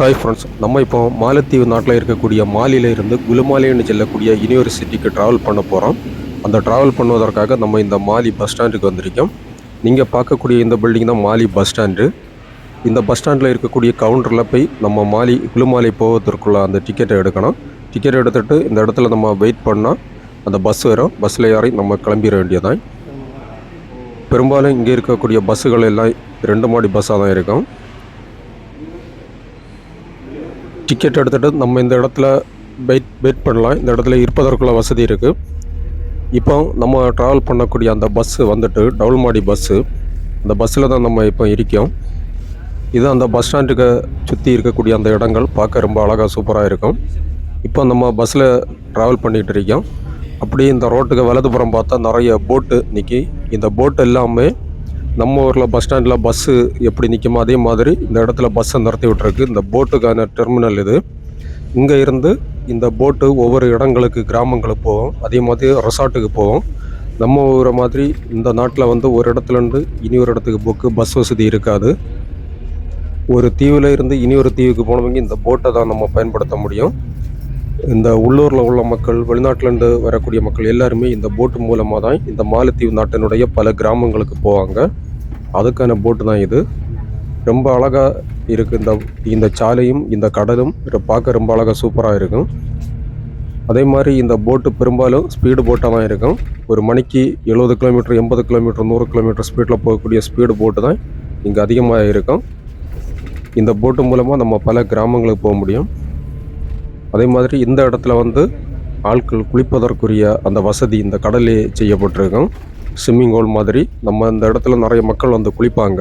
Hi friends, நம்ம இப்போ மாலத்தீவு நாட்டில் இருக்கக்கூடிய மாலியிலிருந்து குலுமாலேன்னு செல்லக்கூடிய யூனிவர்சிட்டிக்கு ட்ராவல் பண்ண போகிறோம். அந்த ட்ராவல் பண்ணுவதற்காக நம்ம இந்த மாலி பஸ் ஸ்டாண்டுக்கு வந்திருக்கோம். நீங்கள் பார்க்கக்கூடிய இந்த பில்டிங் தான் மாலி பஸ் ஸ்டாண்டு. இந்த பஸ் ஸ்டாண்டில் இருக்கக்கூடிய கவுண்டரில் போய் நம்ம குலுமாலை போவதற்குள்ள அந்த டிக்கெட்டை எடுக்கணும். டிக்கெட் எடுத்துகிட்டு இந்த இடத்துல நம்ம வெயிட் பண்ணால் அந்த பஸ் வரும். பஸ்ஸில் ஏறி நம்ம கிளம்பிட வேண்டியதான். பெரும்பாலும் இங்கே இருக்கக்கூடிய பஸ்ஸுகள் எல்லாம் 2 மாடி பஸ்ஸாக தான் இருக்கும். டிக்கெட் எடுத்துகிட்டு நம்ம இந்த இடத்துல வெயிட் பண்ணலாம். இந்த இடத்துல இருப்பதற்குள்ள வசதி இருக்குது. இப்போ நம்ம ட்ராவல் பண்ணக்கூடிய அந்த பஸ்ஸு வந்துட்டு டபுள் மாடி பஸ்ஸு. அந்த பஸ்ஸில் தான் நம்ம இப்போ இருக்கோம். இது அந்த பஸ் ஸ்டாண்டுக்கு சுற்றி இருக்கக்கூடிய அந்த இடங்கள் பார்க்க ரொம்ப அழகாக சூப்பராக இருக்கும். இப்போ நம்ம பஸ்ஸில் ட்ராவல் பண்ணிகிட்டு இருக்கோம். அப்படி இந்த ரோட்டுக்கு வலதுபுறம் பார்த்தா நிறைய போட்டு நிற்கி. இந்த போட்டு எல்லாமே நம்ம ஊரில் பஸ் ஸ்டாண்டில் பஸ்ஸு எப்படி நிற்குமோ அதே மாதிரி இந்த இடத்துல பஸ்ஸை நிறுத்தி விட்டுருக்கு. இந்த போட்டுக்கான டெர்மினல் இது. இங்கே இருந்து இந்த போட்டு ஒவ்வொரு இடங்களுக்கு கிராமங்களுக்கு போகும். அதே மாதிரி ரெசார்ட்டுக்கு போகும். நம்ம ஊரை மாதிரி இந்த நாட்டில் ஒரு இடத்துலேருந்து இனி ஒரு இடத்துக்கு பஸ் வசதி இருக்காது. ஒரு தீவில் இருந்து இனி ஒரு தீவுக்கு போனவங்க இந்த போட்டை தான் நம்ம பயன்படுத்த முடியும். இந்த உள்ளூரில் உள்ள மக்கள், வெளிநாட்டிலேருந்து வரக்கூடிய மக்கள் எல்லாருமே இந்த போட்டு மூலமாக தான் இந்த மாலத்தீவு நாட்டினுடைய பல கிராமங்களுக்கு போவாங்க. அதுக்கான போட்டு தான் இது. ரொம்ப அழகாக இருக்குது. இந்த சாலையும் இந்த கடலும் பார்க்க ரொம்ப அழகாக சூப்பராக இருக்கும். அதே மாதிரி இந்த போட்டு பெரும்பாலும் ஸ்பீடு போட்டாக தான் இருக்கும். ஒரு மணிக்கு 70 கிலோமீட்டர், 80 கிலோமீட்டர், 100 கிலோமீட்டர் ஸ்பீடில் போகக்கூடிய ஸ்பீடு போட்டு தான் இங்கே அதிகமாக இருக்கும். இந்த போட்டு மூலமாக நம்ம பல கிராமங்களுக்கு போக முடியும். அதே மாதிரி இந்த இடத்துல ஆட்கள் குளிப்பதற்குரிய அந்த வசதி இந்த கடலே செய்யப்பட்டிருக்கும். ஸ்விம்மிங் ஹோல் மாதிரி நம்ம இந்த இடத்துல நிறைய மக்கள் குளிப்பாங்க.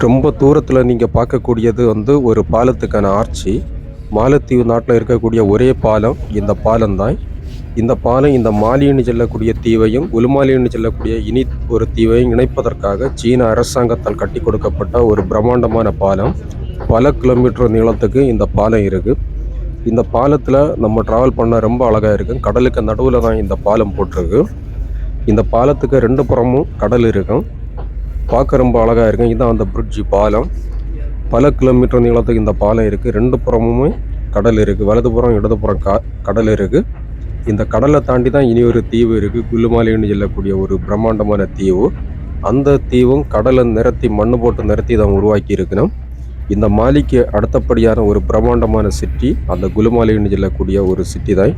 ரொம்ப தூரத்தில் நீங்கள் பார்க்கக்கூடியது ஒரு பாலத்துக்கான ஆர்ச்சி. மாலத்தீவு நாட்டில் இருக்கக்கூடிய ஒரே பாலம் இந்த பாலம் தான். இந்த பாலம் இந்த மாலின்னு செல்லக்கூடிய தீவையும் குலுமாலின்னு செல்லக்கூடிய இனி ஒரு தீவையும் இணைப்பதற்காக சீன அரசாங்கத்தால் கட்டி கொடுக்கப்பட்ட ஒரு பிரம்மாண்டமான பாலம். பல கிலோமீட்டர் நீளத்துக்கு இந்த பாலம் இருக்குது. இந்த பாலத்தில் நம்ம ட்ராவல் பண்ண ரொம்ப அழகாக இருக்கும். கடலுக்கு நடுவில் தான் இந்த பாலம் போட்டிருக்கு. இந்த பாலத்துக்கு 2 புறமும் கடல் இருக்கும். பார்க்க ரொம்ப அழகாக இருக்கும். இதுதான் அந்த பிரிட்ஜு பாலம். பல கிலோமீட்டர் நீளத்துக்கு இந்த பாலம் இருக்குது. 2 புறமுமே கடல் இருக்குது. வலதுபுறம் இடதுபுறம் கடல் இருக்குது. இந்த கடலை தாண்டி தான் இனி ஒரு தீவு இருக்குது. குலுமாலின்னு சொல்லக்கூடிய ஒரு பிரம்மாண்டமான தீவு. அந்த தீவும் கடலை நிரத்தி மண்ணு போட்டு நிரத்தி தான் உருவாக்கி இருக்கணும். இந்த மாலிக்கு அடுத்தபடியான ஒரு பிரம்மாண்டமான சிட்டி அந்த குலுமாலின்னு சொல்லக்கூடிய ஒரு சிட்டி தான்.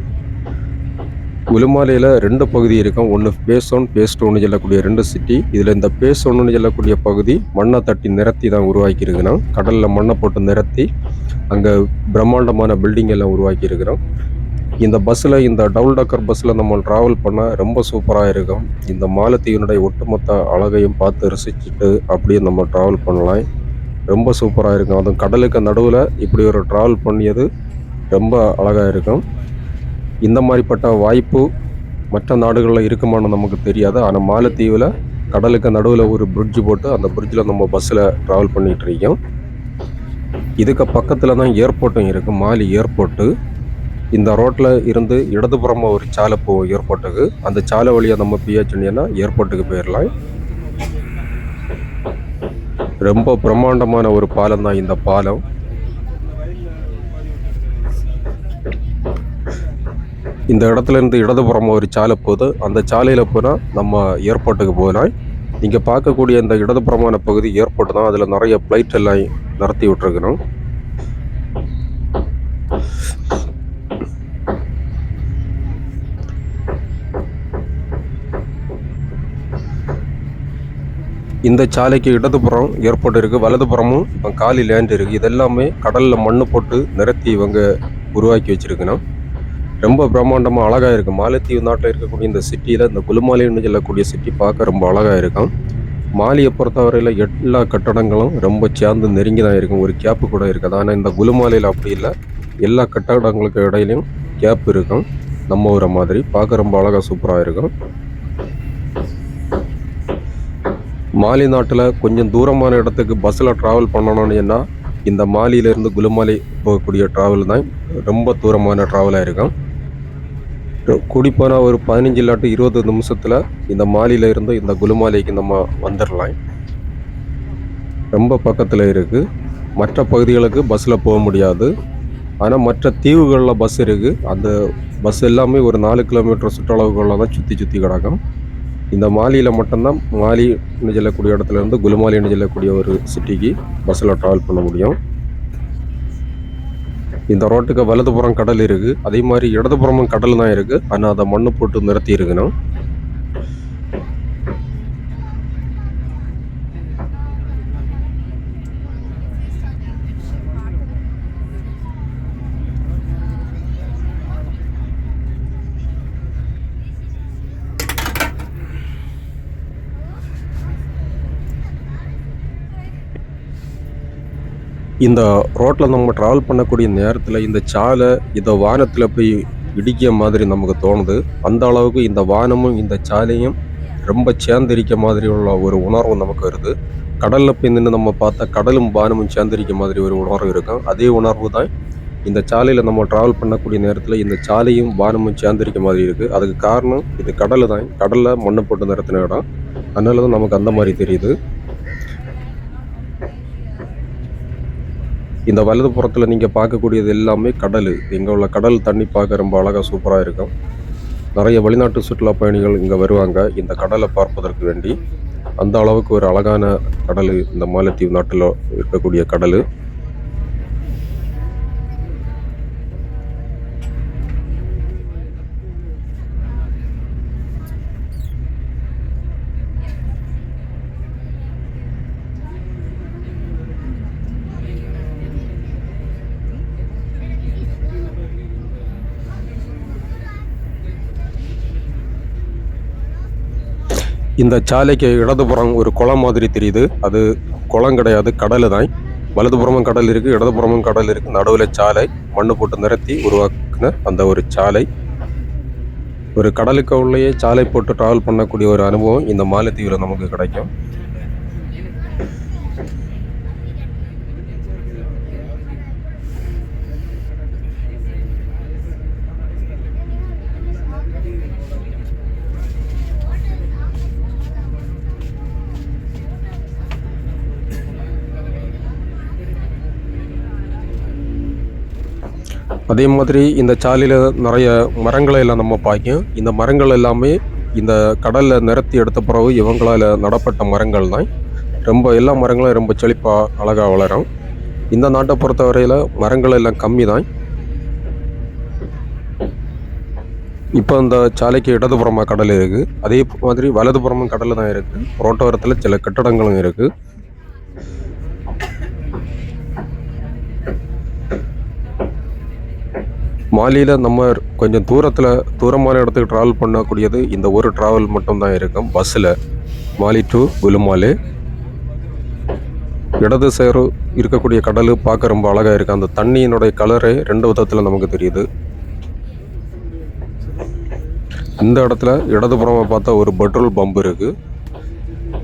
குலுமாலையில் 2 பகுதி இருக்கும். ஒன்று பேஸ் 1, பேஸ் 2ன்னு சொல்லக்கூடிய 2 சிட்டி. இதில் இந்த பேஸ் 1ன்னு சொல்லக்கூடிய பகுதி மண்ணை தட்டி நிரத்தி தான் உருவாக்கி இருக்கிறோம். கடலில் மண்ணை போட்டு நிரத்தி அங்கே பிரம்மாண்டமான பில்டிங் எல்லாம் உருவாக்கி இருக்கிறோம். இந்த பஸ்ஸில், இந்த டபுள் டக்கர் பஸ்ஸில் நம்ம ட்ராவல் பண்ண ரொம்ப சூப்பராக இருக்கும். இந்த மாலத்தீவினுடைய ஒட்டுமொத்த அழகையும் பார்த்து ரசிச்சுட்டு அப்படியே நம்ம ட்ராவல் பண்ணலாம். ரொம்ப சூப்பராக இருக்கும். அதுவும் கடலுக்கு நடுவில் இப்படி ஒரு ட்ராவல் பண்ணியது ரொம்ப அழகாக இருக்கும். இந்த மாதிரிப்பட்ட வாய்ப்பு மற்ற நாடுகளில் இருக்குமான்னு நமக்கு தெரியாது. ஆனால் மாலத்தீவில் கடலுக்கு நடுவில் ஒரு பிரிட்ஜு போட்டு அந்த பிரிட்ஜில் நம்ம பஸ்ஸில் ட்ராவல் பண்ணிகிட்டு இருக்கோம். இதுக்கு பக்கத்தில் தான் ஏர்போர்ட்டும் இருக்குது, மாலி ஏர்போர்ட்டு. இந்த ரோட்டில் இருந்து இடதுபுறமாக ஒரு சாலை போகும் ஏர்போர்ட்டுக்கு. அந்த சாலை வழியாக நம்ம போயாச்சுன்னா ஏர்போர்ட்டுக்கு போயிடலாம். ரொம்ப பிரம்மாண்டமான ஒரு பாலம் தான் இந்த பாலம். இந்த இடத்துல இருந்து இடதுபுறமாக ஒரு சாலை போகுது. அந்த சாலையில் போனால் நம்ம ஏர்போர்ட்டுக்கு போகலாம். நீங்கள் பார்க்கக்கூடிய இந்த இடதுபுறமான பகுதி ஏர்போர்ட் தான். அதில் நிறைய ஃப்ளைட் எல்லாம் நடத்தி விட்டுருக்கணும். இந்த சாலைக்கு இடதுபுறம் ஏர்போர்ட் இருக்குது, வலதுபுறமும் இப்போ காலி லேண்ட் இருக்குது. இதெல்லாமே கடலில் மண் போட்டு நிறுத்தி இவங்க உருவாக்கி வச்சுருக்கணும். ரொம்ப பிரம்மாண்டமாக அழகாக இருக்கும். மாலத்தீவு நாட்டில் இருக்கக்கூடிய இந்த சிட்டியில் இந்த குலுமாலின்னு சொல்லக்கூடிய சிட்டி பார்க்க ரொம்ப அழகாக இருக்கும். மாலியை பொறுத்தவரையில் எல்லா கட்டடங்களும் ரொம்ப சேர்ந்து நெருங்கி தான் இருக்கும். ஒரு கேப்பு கூட இருக்காது. ஆனால் இந்த குலுமாலியில் அப்படி இல்லை. எல்லா கட்டடங்களுக்கு இடையிலையும் கேப் இருக்கும். நம்ம ஊரை மாதிரி பார்க்க ரொம்ப அழகாக சூப்பராக இருக்கும். மாலி நாட்டில் கொஞ்சம் தூரமான இடத்துக்கு பஸ்ஸில் ட்ராவல் பண்ணணும்னு சொன்னால் இந்த மாலியிலேருந்து குலுமாலி போகக்கூடிய ட்ராவல் தான் ரொம்ப தூரமான ட்ராவலாக இருக்கும். கூடிப்போனால் ஒரு 15 இல்லாட்டி 20 நிமிஷத்தில் இந்த மாலியில் இருந்து இந்த குலுமாலிக்கு நம்ம வந்துடலாம். ரொம்ப பக்கத்தில் இருக்குது. மற்ற பகுதிகளுக்கு பஸ்ஸில் போக முடியாது. ஆனால் மற்ற தீவுகளில் பஸ் இருக்குது. அந்த பஸ் எல்லாமே ஒரு 4 கிலோமீட்டர் சுற்றளவுக்குள்ள தான் சுற்றி சுற்றி கிடக்கும். இந்த மாலியில் மட்டும்தான் மாலின்னு சொல்லக்கூடிய இடத்துலேருந்து குலுமாலின்னு சொல்லக்கூடிய ஒரு சிட்டிக்கு பஸ்ஸில் ட்ராவல் பண்ண முடியும். இந்த ரோட்டுக்கு வலதுபுறம் கடல் இருக்குது. அதே மாதிரி இடதுபுறமும் கடல் தான் இருக்குது. ஆனால் அதை மண்ணு போட்டு நிறுத்தி இருக்குண்ணா. இந்த ரோட்டில் நம்ம ட்ராவல் பண்ணக்கூடிய நேரத்தில் இந்த சாலை இந்த வானத்தில் போய் இடிக்க மாதிரி நமக்கு தோணுது. அந்த அளவுக்கு இந்த வானமும் இந்த சாலையும் ரொம்ப சேர்ந்திருக்க மாதிரி உள்ள ஒரு உணர்வு நமக்கு வருது. கடலில் போய் நின்று நம்ம பார்த்தா கடலும் வானமும் சேர்ந்திருக்க மாதிரி ஒரு உணர்வு இருக்கும். அதே உணர்வு தான் இந்த சாலையில் நம்ம ட்ராவல் பண்ணக்கூடிய நேரத்தில் இந்த சாலையும் வானமும் சேர்ந்திருக்க மாதிரி இருக்குது. அதுக்கு காரணம் இது கடல் தான். கடலில் மண்ணை போட்டு நிறுத்தின இடம். அதனால தான் நமக்கு அந்த மாதிரி தெரியுது. இந்த வலதுபுறத்தில் நீங்கள் பார்க்கக்கூடியது எல்லாமே கடல். இங்கே உள்ள கடல் தண்ணி பார்க்க ரொம்ப அழகாக சூப்பராக இருக்கும். நிறைய வெளிநாட்டு சுற்றுலா பயணிகள் இங்கே வருவாங்க இந்த கடலை பார்ப்பதற்கு வேண்டி. அந்த அளவுக்கு ஒரு அழகான கடல் இந்த மாலத்தீவு நாட்டில் இருக்கக்கூடிய கடல். இந்த சாலைக்கு இடதுபுறம் ஒரு குளம் மாதிரி தெரியுது. அது குளம் கிடையாது, கடல் தான். வலதுபுறமும் கடல் இருக்குது, இடதுபுறமும் கடல் இருக்குது. நடுவில் சாலை மண்ணு போட்டு நிறுத்தி உருவாக்குன அந்த ஒரு சாலை. ஒரு கடலுக்கு உள்ளேயே சாலை போட்டு ட்ராவல் பண்ணக்கூடிய ஒரு அனுபவம் இந்த மாலத்தீவில் நமக்கு கிடைக்கும். அதே மாதிரி இந்த சாலையில் நிறைய மரங்களை எல்லாம் நம்ம பார்க்கும். இந்த மரங்கள் எல்லாமே இந்த கடலில் நிறுத்தி எடுத்த பிறகு இவங்களால் நடப்பட்ட மரங்கள் தான். ரொம்ப எல்லா மரங்களும் ரொம்ப செழிப்பாக அழகாக வளரும். இந்த நாட்டை பொறுத்தவரையில் மரங்கள் எல்லாம் கம்மி தான். இப்போ இந்த சாலைக்கு இடதுபுறமாக கடல் இருக்குது. அதே மாதிரி வலதுபுறமும் கடல் தான் இருக்குது. ரோட்டோரத்தில் சில கட்டடங்களும் இருக்குது. மாலியில் நம்ம கொஞ்சம் தூரமான இடத்துக்கு ட்ராவல் பண்ணக்கூடியது இந்த ஒரு ட்ராவல் மட்டும்தான் இருக்கும் பஸ்ஸில். மாலி டு குலுமாலே. இடது சேரு இருக்கக்கூடிய கடல் பார்க்க ரொம்ப அழகாக இருக்குது. அந்த தண்ணியினுடைய கலரே 2 விதத்தில் நமக்கு தெரியுது. இந்த இடத்துல இடதுபுறமாக பார்த்தா ஒரு பெட்ரோல் பம்ப் இருக்குது.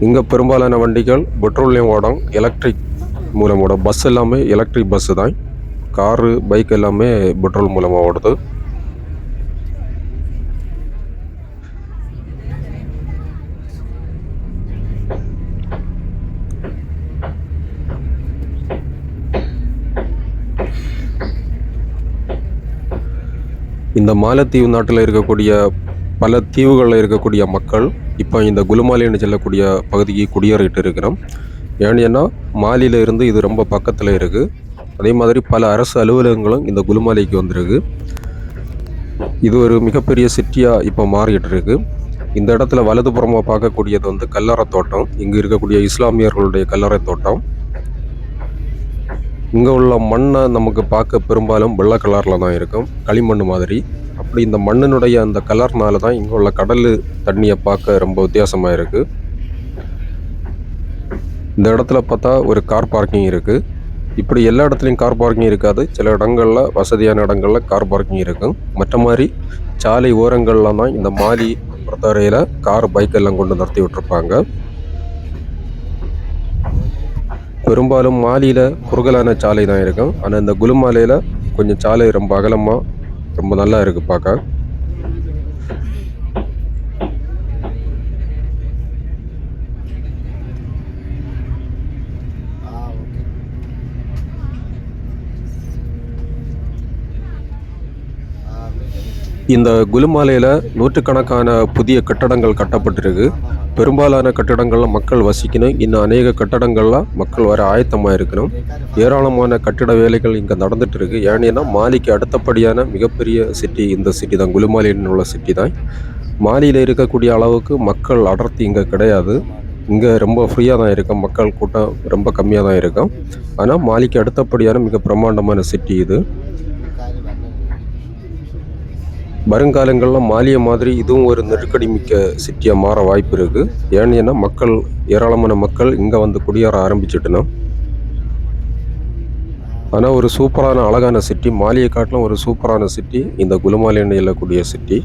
இங்கே பெரும்பாலான வண்டிகள் பெட்ரோல்லையும் ஓடும், எலக்ட்ரிக் மூலம் ஓடும். பஸ் எல்லாமே எலக்ட்ரிக் பஸ்ஸு தான். காரு பைக் எல்லாமே பெட்ரோல் மூலமாக ஓடுது. இந்த மாலத்தீவு நாட்டில் இருக்கக்கூடிய பல தீவுகளில் இருக்கக்கூடிய மக்கள் இப்போ இந்த குலுமாலின்னு சொல்லக்கூடிய பகுதிக்கு குடியேறிட்டு இருக்கிறோம். ஏன்னா மாலியில் இருந்து இது ரொம்ப பக்கத்தில் இருக்குது. அதே மாதிரி பல அரசு அலுவலகங்களும் இந்த குலுமாலிக்கு வந்திருக்கு. இது ஒரு மிகப்பெரிய சிட்டியாக இப்போ மாறிட்டு இருக்கு. இந்த இடத்துல வலதுபுறமாக பார்க்கக்கூடியது வந்து கல்லறை தோட்டம். இங்கே இருக்கக்கூடிய இஸ்லாமியர்களுடைய கல்லறை தோட்டம். இங்கே உள்ள மண்ணை நமக்கு பார்க்க பெரும்பாலும் வெள்ளை கலரில் தான் இருக்கும், களிமண் மாதிரி. அப்படி இந்த மண்ணினுடைய அந்த கலர்னால தான் இங்கே உள்ள கடல் தண்ணியை பார்க்க ரொம்ப வித்தியாசமாக இருக்குது. இந்த இடத்துல பார்த்தா ஒரு கார் பார்க்கிங் இருக்குது. இப்படி எல்லா இடத்துலையும் கார் பார்க்கிங் இருக்காது. சில இடங்களில் வசதியான இடங்களில் கார் பார்க்கிங் இருக்கும். மற்ற மாதிரி சாலை ஓரங்களில் தான் இந்த மாலி பொறுத்தவரையில் கார் பைக் எல்லாம் கொண்டு நிறுத்தி விட்டுருப்பாங்க. பெரும்பாலும் மாலியில் குறுகலான சாலை தான் இருக்கும். ஆனால் இந்த குலுமாலையில் கொஞ்சம் சாலை ரொம்ப அகலமாக ரொம்ப நல்லா இருக்குது பார்க்க. இந்த குலுமாலையில் நூற்றுக்கணக்கான புதிய கட்டடங்கள் கட்டப்பட்டிருக்கு. பெரும்பாலான கட்டடங்கள்ல மக்கள் வசிக்கணும். இன்னும் அநேக கட்டடங்கள்ல மக்கள் வர ஆயத்தமாக இருக்கணும். ஏராளமான கட்டிட வேலைகள் இங்கே நடந்துட்டு இருக்கு. ஏன்னா மாலிக்கு அடுத்தபடியான மிகப்பெரிய சிட்டி இந்த சிட்டி தான், குலுமாலின்னு உள்ள சிட்டி தான். மாலியில் இருக்கக்கூடிய அளவுக்கு மக்கள் அடர்த்தி இங்கே கிடையாது. இங்கே ரொம்ப ஃப்ரீயாக தான் இருக்கும், மக்கள் கூட்டம் ரொம்ப கம்மியாக தான் இருக்கும். ஆனால் மாலிக்கு அடுத்தபடியான மிக பிரம்மாண்டமான சிட்டி இது. வருங்காலங்களில் மாலிய மாதிரி இதுவும் ஒரு நெருக்கடி மிக்க சிட்டியாக மாற வாய்ப்பு இருக்குது. ஏன்னா மக்கள், ஏராளமான மக்கள் இங்கே வந்து குடியேற ஆரம்பிச்சிட்டணும். ஆனால் ஒரு சூப்பரான அழகான சிட்டி, மாலியை காட்டிலும் ஒரு சூப்பரான சிட்டி இந்த குலுமாலின்னு சொல்லக்கூடிய சிட்டி.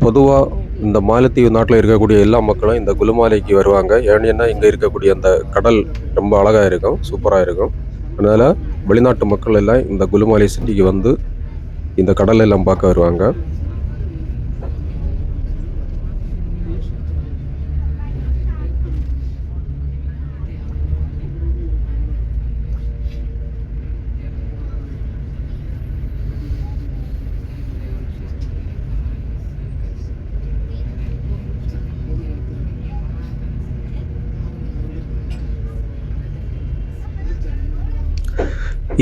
பொதுவாக இந்த மாலத்தீவு நாட்டில் இருக்கக்கூடிய எல்லா மக்களும் இந்த குலுமாலைக்கு வருவாங்க. ஏன்னா இங்கே இருக்கக்கூடிய அந்த கடல் ரொம்ப அழகாக இருக்கும், சூப்பராக இருக்கும். அதனால் வெளிநாட்டு மக்கள் எல்லாம் இந்த குலுமாலை சிட்டிக்கு வந்து இந்த கடல் எல்லாம் பார்க்க வருவாங்க.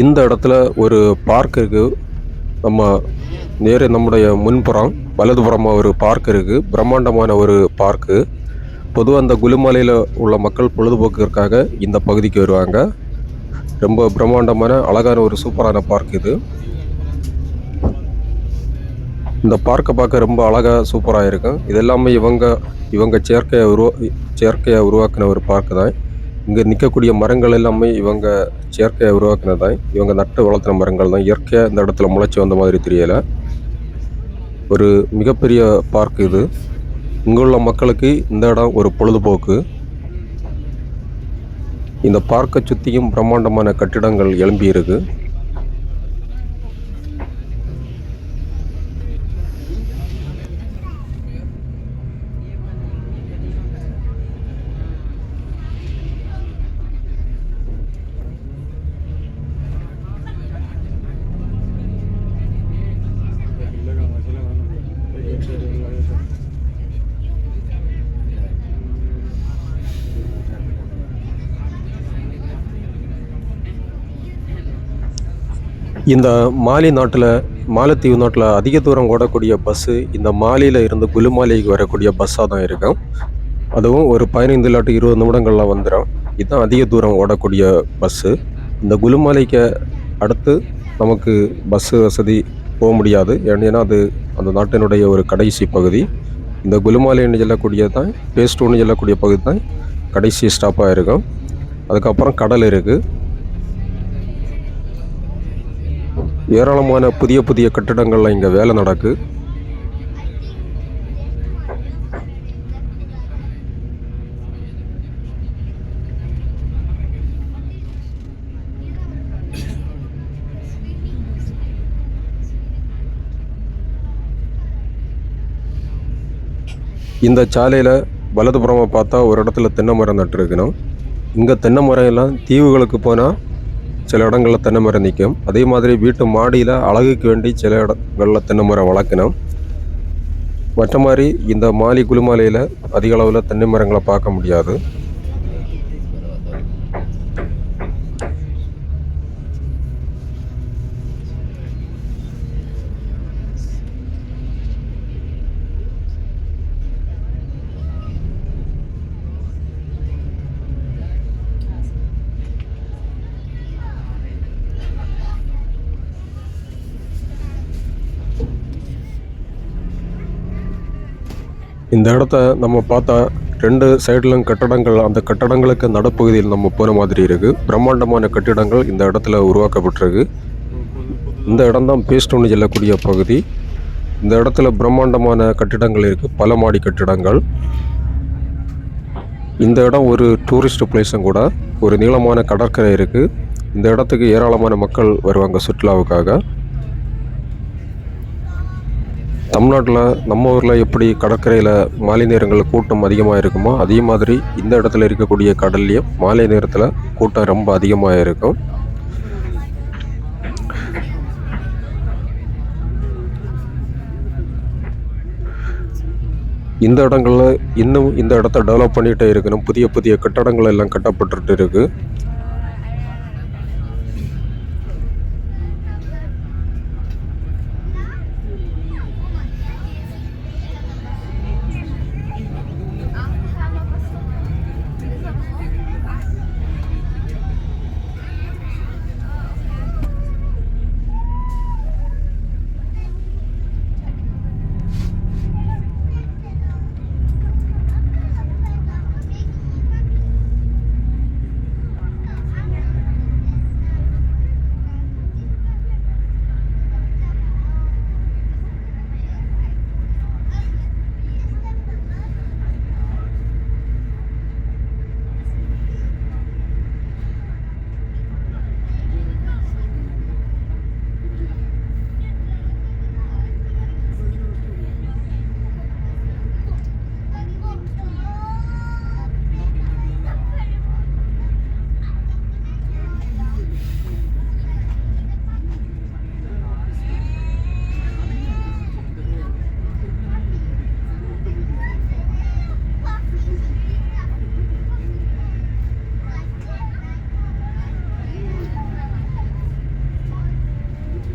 இந்த இடத்துல ஒரு பார்க் இருக்குது. நம்முடைய முன்புறம் வலதுபுறமாக ஒரு பார்க் இருக்குது, பிரம்மாண்டமான ஒரு பார்க்கு. பொதுவாக அந்த குலுமாலையில் உள்ள மக்கள் பொழுதுபோக்குக்காக இந்த பகுதிக்கு வருவாங்க. ரொம்ப பிரம்மாண்டமான அழகான ஒரு சூப்பரான பார்க் இது. இந்த பார்க்கை பார்க்க ரொம்ப அழகாக சூப்பராக இருக்கும். இது எல்லாமே இவங்க செயற்கையாக உருவாக்கின ஒரு பார்க்கு தான். இங்கே நிற்கக்கூடிய மரங்கள் எல்லாமே இவங்க செயற்கையாக உருவாக்கினது தான், இவங்க நட்டு வளர்த்துன மரங்கள் தான். இயற்கையாக இந்த இடத்துல முளைச்சி வந்த மாதிரி தெரியலை. ஒரு மிகப்பெரிய பார்க் இது. இங்குள்ள மக்களுக்கு இந்த இடம் ஒரு பொழுதுபோக்கு. இந்த பார்க்கை சுற்றியும் பிரம்மாண்டமான கட்டிடங்கள் எழும்பி இருக்கு. இந்த மாலத்தீவு நாட்டில் அதிக தூரம் ஓடக்கூடிய பஸ்ஸு இந்த மாலியில் இருந்து குலுமாலைக்கு வரக்கூடிய பஸ்ஸாக தான் இருக்கும். அதுவும் ஒரு 15 இல்லாட்டி 20 நிமிடங்கள்லாம் வந்துடும். இதுதான் அதிக தூரம் ஓடக்கூடிய பஸ்ஸு. இந்த குலுமாலைக்கு அடுத்து நமக்கு பஸ்ஸு வசதி போக முடியாது. ஏன்னா அது அந்த நாட்டினுடைய ஒரு கடைசி பகுதி. இந்த குலுமாலைன்னு சொல்லக்கூடியது தான், பேஸ்டூன்னு சொல்லக்கூடிய பகுதி தான் கடைசி ஸ்டாப்பாக இருக்கும். அதுக்கப்புறம் கடல் இருக்குது. ஏராளமான புதிய புதிய கட்டிடங்கள்லாம் இங்கே வேலை நடக்கு. இந்த சாலையில் வலதுபுறமாக பார்த்தா ஒரு இடத்துல தென்னை மரம் நட்டுருக்கணும். இங்கே தென்னை மரம் எல்லாம் தீவுகளுக்கு போனால் சில இடங்களில் தென்னை மரம் நிற்கும். அதே மாதிரி வீட்டு மாடியில் அழகுக்கு வேண்டி சில இடங்களில் தென்னை மரம் வளர்க்கணும். மற்ற மாதிரி இந்த மாலி குலுமாலையில் அதிக அளவில் தென்னை மரங்களை பார்க்க முடியாது. இந்த இடத்த நம்ம பார்த்தா 2 சைட்லும் கட்டடங்கள், அந்த கட்டடங்களுக்கு நடுப்பகுதியில் நம்ம போன மாதிரி இருக்குது. பிரம்மாண்டமான கட்டிடங்கள் இந்த இடத்துல உருவாக்கப்பட்டிருக்கு. இந்த இடம் தான் பேஸ்டூன்னு சொல்லக்கூடிய பகுதி. இந்த இடத்துல பிரம்மாண்டமான கட்டிடங்கள் இருக்குது, பல மாடி கட்டிடங்கள். இந்த இடம் ஒரு டூரிஸ்ட் பிளேஸும் கூட. ஒரு நீளமான கடற்கரை இருக்குது. இந்த இடத்துக்கு ஏராளமான மக்கள் வருவாங்க சுற்றுலாவுக்காக. தமிழ்நாட்டில் நம்ம ஊரில் எப்படி கடற்கரையில் மாலை நேரங்களில் கூட்டம் அதிகமாக இருக்குமோ, அதே மாதிரி இந்த இடத்துல இருக்கக்கூடிய கடல்லையும் மாலை நேரத்தில் கூட்டம் ரொம்ப அதிகமாக இருக்கும். இந்த இடங்களில் இன்னும் இந்த இடத்த டெவலப் பண்ணிகிட்டே இருக்கணும். புதிய புதிய கட்டடங்கள் எல்லாம் கட்டப்பட்டுட்டு இருக்குது.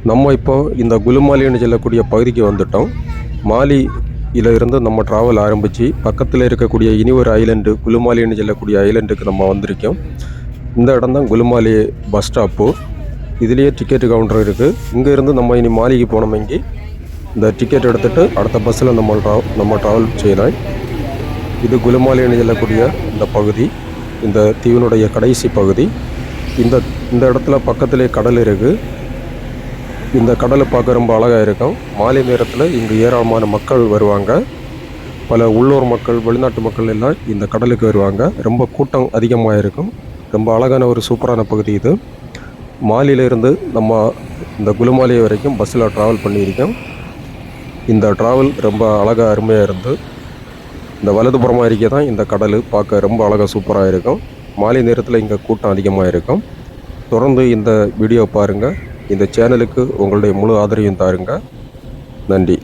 நம்ம இப்போ இந்த குலுமாலின்னு சொல்லக்கூடிய பகுதிக்கு வந்துட்டோம். மாலியில் இருந்து நம்ம ட்ராவல் ஆரம்பித்து பக்கத்தில் இருக்கக்கூடிய இனி ஒரு ஐலண்டு குலுமாலின்னு சொல்லக்கூடிய ஐலண்டுக்கு நம்ம வந்திருக்கோம். இந்த இடம் தான் குலுமாலி பஸ் ஸ்டாப்பு. இதுலேயே டிக்கெட்டு கவுண்டர் இருக்குது. இங்கேருந்து நம்ம இனி மாலிக்கு போனோமெங்கி இந்த டிக்கெட் எடுத்துகிட்டு அடுத்த பஸ்ஸில் நம்ம ட்ராவல் செய்யலாம். இது குலுமாலின்னு சொல்லக்கூடிய இந்த பகுதி, இந்த தீவினுடைய கடைசி பகுதி. இந்த இடத்துல பக்கத்திலே கடல் இருக்குது. இந்த கடலை பார்க்க ரொம்ப அழகாக இருக்கும். மாலை நேரத்தில் இங்கு ஏராளமான மக்கள் வருவாங்க. பல உள்ளூர் மக்கள், வெளிநாட்டு மக்கள் எல்லாம் இந்த கடலுக்கு வருவாங்க. ரொம்ப கூட்டம் அதிகமாக இருக்கும். ரொம்ப அழகான ஒரு சூப்பரான பகுதி இது. மாலியிலிருந்து நம்ம இந்த குலுமாலி வரைக்கும் பஸ்ஸில் ட்ராவல் பண்ணியிருக்கோம். இந்த ட்ராவல் ரொம்ப அழகாக அருமையாக இருந்து இந்த வலதுபுறமாக இருக்க தான் இந்த கடல் பார்க்க ரொம்ப அழகாக சூப்பராக இருக்கும். மாலை நேரத்தில் இங்கே கூட்டம் அதிகமாக இருக்கும். தொடர்ந்து இந்த வீடியோ பாருங்கள். இந்த சேனலுக்கு உங்களுடைய முழு ஆதரவையும் தாருங்க. நன்றி.